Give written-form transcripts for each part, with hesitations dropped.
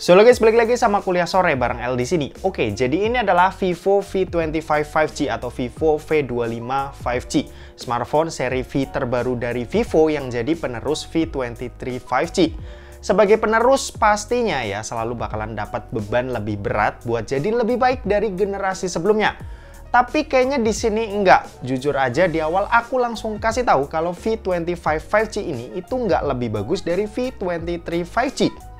So guys, balik lagi sama kuliah sore bareng El di sini. Oke, jadi ini adalah Vivo V25 5G atau Vivo V25 5G, smartphone seri V terbaru dari Vivo yang jadi penerus V23 5G. Sebagai penerus pastinya ya selalu bakalan dapat beban lebih berat buat jadi lebih baik dari generasi sebelumnya. Tapi kayaknya di sini enggak. Jujur aja di awal aku langsung kasih tahu kalau V25 5G ini itu enggak lebih bagus dari V23 5G.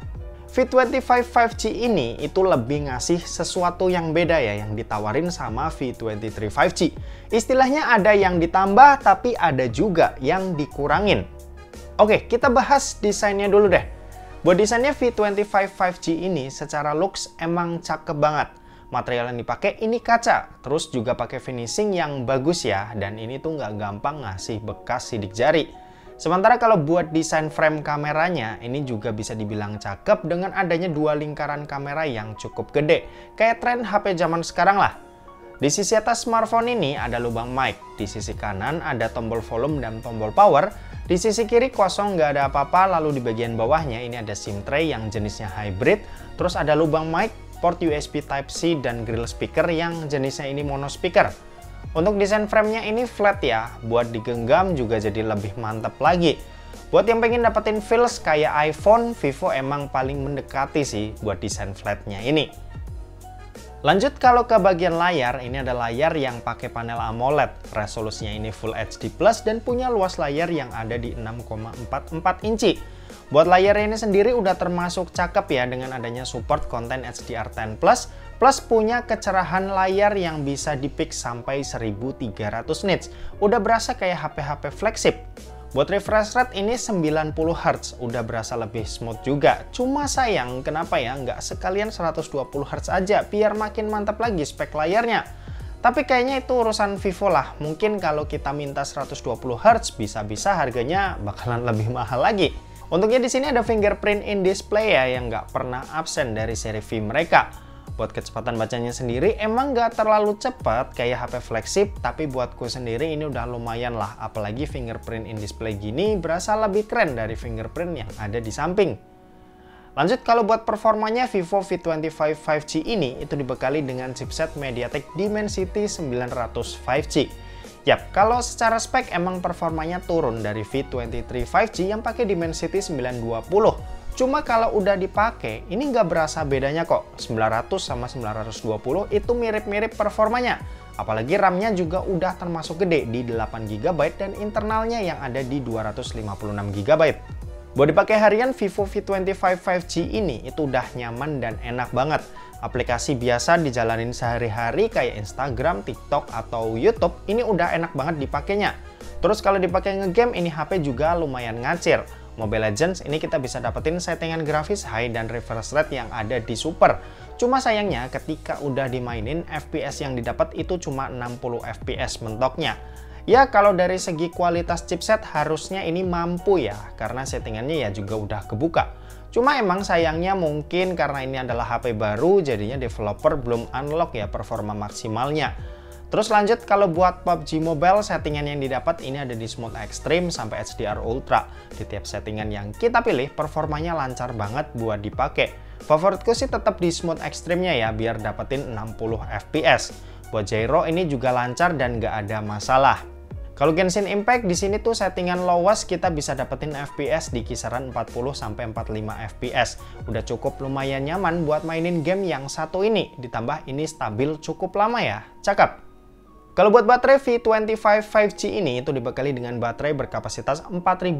V25 5G ini itu lebih ngasih sesuatu yang beda ya yang ditawarin sama V23 5G. Istilahnya ada yang ditambah tapi ada juga yang dikurangin. Oke, kita bahas desainnya dulu deh. Buat desainnya V25 5G ini secara looks emang cakep banget. Material yang dipakai ini kaca, terus juga pakai finishing yang bagus ya, dan ini tuh nggak gampang ngasih bekas sidik jari. Sementara kalau buat desain frame kameranya, ini juga bisa dibilang cakep dengan adanya dua lingkaran kamera yang cukup gede, kayak tren HP zaman sekarang lah. Di sisi atas smartphone ini ada lubang mic, di sisi kanan ada tombol volume dan tombol power, di sisi kiri kosong nggak ada apa-apa, lalu di bagian bawahnya ini ada SIM tray yang jenisnya hybrid, terus ada lubang mic, port USB Type-C dan grill speaker yang jenisnya ini mono speaker. Untuk desain framenya ini flat ya, buat digenggam juga jadi lebih mantap lagi. Buat yang pengen dapetin feels kayak iPhone, Vivo emang paling mendekati sih buat desain flatnya ini. Lanjut kalau ke bagian layar, ini ada layar yang pakai panel AMOLED. Resolusinya ini Full HD Plus dan punya luas layar yang ada di 6,44 inci. Buat layar ini sendiri udah termasuk cakep ya dengan adanya support konten HDR10+, plus punya kecerahan layar yang bisa di-pick sampai 1300 nits. Udah berasa kayak HP-HP flagship. Buat refresh rate ini 90 Hz, udah berasa lebih smooth juga. Cuma sayang, kenapa ya nggak sekalian 120 Hz aja, biar makin mantap lagi spek layarnya. Tapi kayaknya itu urusan Vivo lah. Mungkin kalau kita minta 120 Hz, bisa-bisa harganya bakalan lebih mahal lagi. Untuknya di sini ada fingerprint in display ya, yang nggak pernah absen dari seri V mereka. Buat kecepatan bacanya sendiri emang nggak terlalu cepat kayak HP flagship, tapi buatku sendiri ini udah lumayan lah. Apalagi fingerprint in display gini berasa lebih keren dari fingerprint yang ada di samping. Lanjut kalau buat performanya, Vivo V25 5G ini itu dibekali dengan chipset MediaTek Dimensity 900 5G. Yap, kalau secara spek emang performanya turun dari V23 5G yang pakai Dimensity 920. Cuma kalau udah dipakai, ini nggak berasa bedanya kok. 900 sama 920 itu mirip-mirip performanya. Apalagi RAM-nya juga udah termasuk gede di 8GB dan internalnya yang ada di 256GB. Buat dipakai harian, Vivo V25 5G ini itu udah nyaman dan enak banget. Aplikasi biasa dijalanin sehari-hari kayak Instagram, TikTok, atau YouTube, ini udah enak banget dipakainya. Terus kalau dipakai ngegame, ini HP juga lumayan ngacir. Mobile Legends ini kita bisa dapetin settingan grafis high dan refresh rate yang ada di super. Cuma sayangnya ketika udah dimainin, FPS yang didapat itu cuma 60 FPS mentoknya. Ya kalau dari segi kualitas chipset harusnya ini mampu ya, karena settingannya ya juga udah kebuka. Cuma emang sayangnya mungkin karena ini adalah HP baru, jadinya developer belum unlock ya performa maksimalnya. Terus lanjut kalau buat PUBG Mobile, settingan yang didapat ini ada di Smooth Extreme sampai HDR Ultra. Di tiap settingan yang kita pilih, performanya lancar banget buat dipakai. Favoritku sih tetap di Smooth Extreme-nya ya, biar dapetin 60 FPS. Buat gyro ini juga lancar dan nggak ada masalah. Kalau Genshin Impact di sini tuh settingan low-watt kita bisa dapetin FPS di kisaran 40 sampai 45 FPS. Udah cukup lumayan nyaman buat mainin game yang satu ini. Ditambah ini stabil cukup lama ya. Cakep. Kalau buat baterai V25 5G ini itu dibekali dengan baterai berkapasitas 4500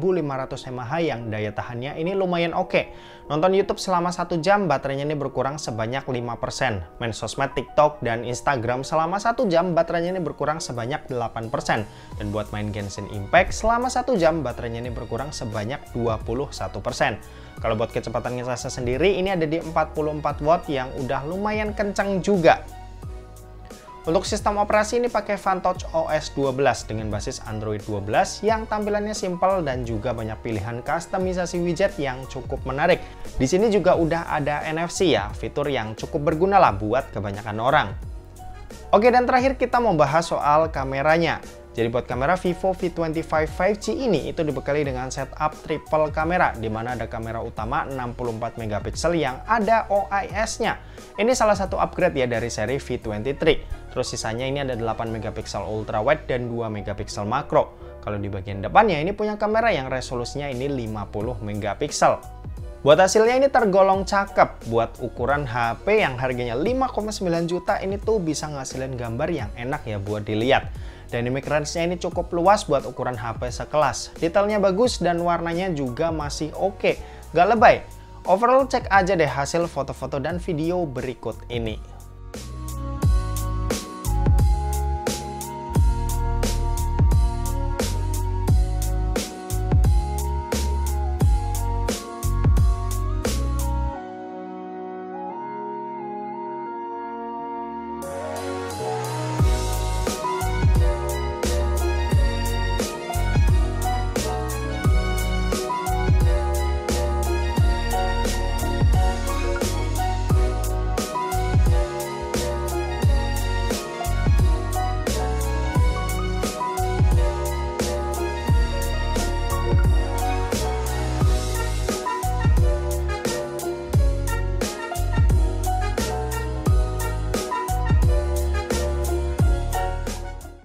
mAh yang daya tahannya ini lumayan oke. Nonton YouTube selama 1 jam baterainya ini berkurang sebanyak 5%. Main sosmed TikTok dan Instagram selama 1 jam baterainya ini berkurang sebanyak 8%. Dan buat main Genshin Impact selama 1 jam baterainya ini berkurang sebanyak 21%. Kalau buat kecepatan nge-charge sendiri ini ada di 44 watt yang udah lumayan kencang juga. Untuk sistem operasi ini pakai Fantouch OS 12 dengan basis Android 12 yang tampilannya simpel dan juga banyak pilihan kustomisasi widget yang cukup menarik. Di sini juga udah ada NFC ya, fitur yang cukup berguna lah buat kebanyakan orang. Oke, dan terakhir kita mau bahas soal kameranya. Jadi buat kamera Vivo V25 5G ini itu dibekali dengan setup triple kamera, di mana ada kamera utama 64 megapiksel yang ada OIS-nya. Ini salah satu upgrade ya dari seri V23. Terus sisanya ini ada 8 megapiksel ultrawide dan 2 megapiksel makro. Kalau di bagian depannya ini punya kamera yang resolusinya ini 50 megapiksel. Buat hasilnya ini tergolong cakep. Buat ukuran HP yang harganya 5,9 juta ini tuh bisa ngasilin gambar yang enak ya buat dilihat. Dynamic range-nya ini cukup luas buat ukuran HP sekelas. Detailnya bagus dan warnanya juga masih oke. Gak lebay. Overall cek aja deh hasil foto-foto dan video berikut ini.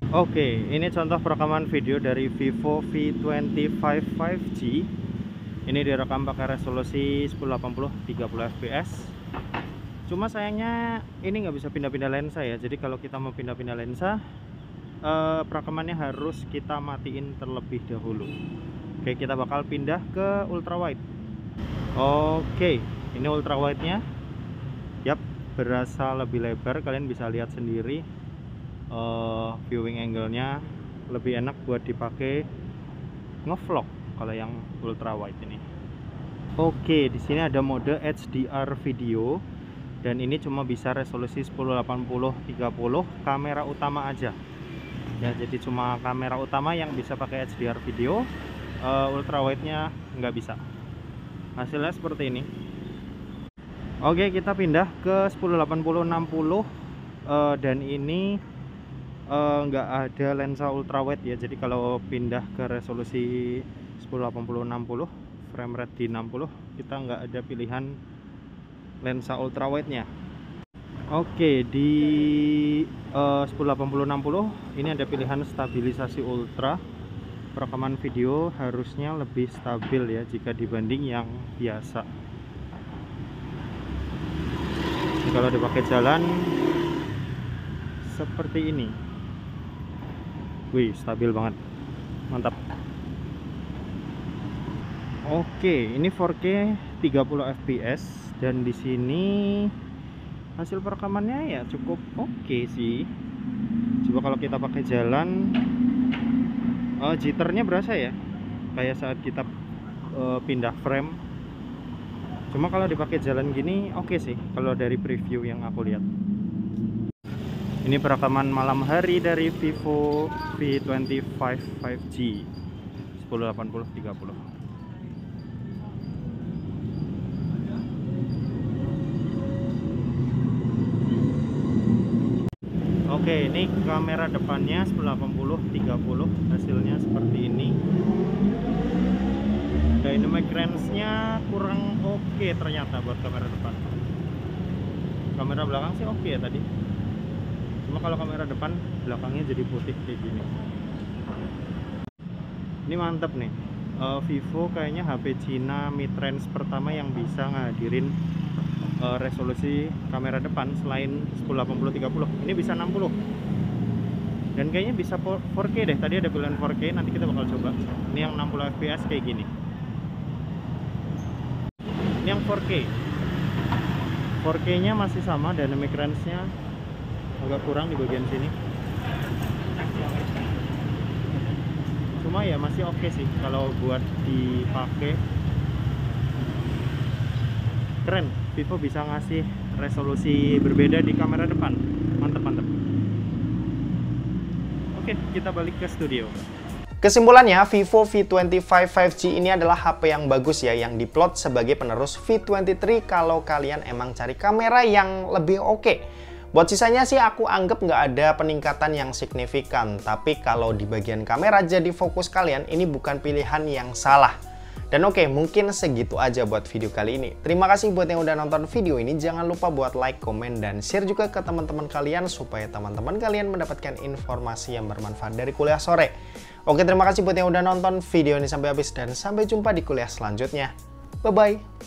Oke, ini contoh perekaman video dari Vivo V25 5G. Ini direkam pakai resolusi 1080 30 fps. Cuma sayangnya ini nggak bisa pindah-pindah lensa ya. Jadi kalau kita mau pindah-pindah lensa, perekamannya harus kita matiin terlebih dahulu. Oke, kita bakal pindah ke ultrawide. Oke, ini ultrawide-nya. Yap, berasa lebih lebar. Kalian bisa lihat sendiri. Viewing angle-nya lebih enak buat dipakai ngevlog kalau yang ultra wide ini. Oke, di sini ada mode HDR video dan ini cuma bisa resolusi 1080 30 kamera utama aja. Ya, jadi cuma kamera utama yang bisa pakai HDR video, ultra wide-nya nggak bisa. Hasilnya seperti ini. Oke, kita pindah ke 1080 60 dan ini nggak ada lensa ultrawide ya. Jadi kalau pindah ke resolusi 1080 60 frame rate di 60 kita nggak ada pilihan lensa ultrawide nya. Oke, di 1080 60 ini ada pilihan stabilisasi ultra. Perekaman video harusnya lebih stabil ya jika dibanding yang biasa. Jadi kalau dipakai jalan seperti ini. Wih, stabil banget, mantap. Oke, ini 4K 30 fps dan di sini hasil perekamannya ya cukup oke sih. Coba kalau kita pakai jalan, jitternya berasa ya, kayak saat kita pindah frame. Cuma kalau dipakai jalan gini oke sih, kalau dari preview yang aku lihat. Ini perekaman malam hari dari Vivo V25 5G 1080 30. Oke, ini kamera depannya 1080 30, hasilnya seperti ini. Dynamic range-nya kurang oke ternyata buat kamera depan. Kamera belakang sih oke ya tadi. Cuma kalau kamera depan belakangnya jadi putih kayak gini. Ini mantep nih. Vivo kayaknya HP Cina mid range pertama yang bisa ngadirin resolusi kamera depan selain 1080 30. Ini bisa 60. Dan kayaknya bisa 4K deh. Tadi ada pilihan 4K, nanti kita bakal coba. Ini yang 60 fps kayak gini. Ini yang 4K. 4K-nya masih sama, dynamic range-nya agak kurang di bagian sini. Cuma ya masih oke sih kalau buat dipakai. Keren, Vivo bisa ngasih resolusi berbeda di kamera depan. Mantep. Oke, kita balik ke studio. Kesimpulannya, Vivo V25 5G ini adalah HP yang bagus ya, yang diplot sebagai penerus V23 kalau kalian emang cari kamera yang lebih oke. Buat sisanya sih aku anggap nggak ada peningkatan yang signifikan, tapi kalau di bagian kamera jadi fokus kalian, ini bukan pilihan yang salah. Dan oke, mungkin segitu aja buat video kali ini. Terima kasih buat yang udah nonton video ini. Jangan lupa buat like, komen, dan share juga ke teman-teman kalian supaya teman-teman kalian mendapatkan informasi yang bermanfaat dari kuliah sore. Oke, terima kasih buat yang udah nonton video ini sampai habis dan sampai jumpa di kuliah selanjutnya. Bye-bye.